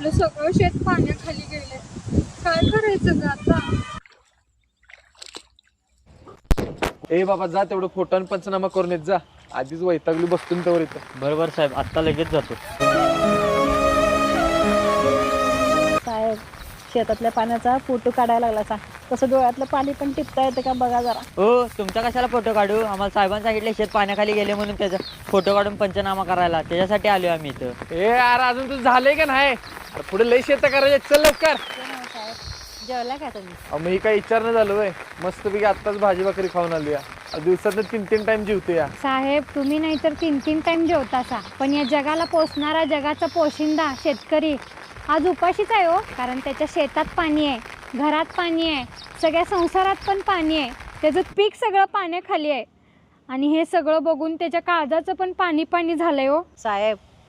आपलं सगळं शेत पाण्याखाली गेले, काय करायचं ग आता? ए बाबा जा तेवढं फोटो आणि पंचनामा करून येत जा. आधीच वैतागली बसतून त्यावर इथं. बरोबर साहेब, आत्ता लगेच जातो. साहेब, शेतातल्या पाण्याचा फोटो काढायला लागला सा. तसं डोळ्यातलं पाणी पण टिपता येतं का बघा जरा. हो, तुमचा कशाला फोटो काढू? आम्हाला साहेबांनी सांगितले शेत पाण्याखाली गेले म्हणून त्याचा फोटो काढून पंचनामा करायला. त्याच्यासाठी आलो आम्ही इथं. ए यार अजून तुझं झालंय का नाही? अरे पुढे लई शेत करायचे, चल लवकर. साहेब, जेवला का तुम्ही? मी काही विचारणं झालो वय. मस्तपैकी आत्ताच भाजी भाकरी खाऊन आली या. दिवसात 3-3 टाइम जेवतो या. साहेब, तुम्ही नाहीतर 3-3 टाइम जेवतासा, पण या जगाला पोसणारा, जगाचा पोशिंदा शेतकरी आज उपाशीच आहे हो. कारण त्याच्या शेतात पाणी आहे, घरात पाणी आहे, सगळ्या संसारात पण पाणी आहे. त्याचं पीक सगळं पाण्याखाली आहे आणि हे सगळं बघून त्याच्या काळजाचं पण पाणी पाणी झालंय हो. साहेब,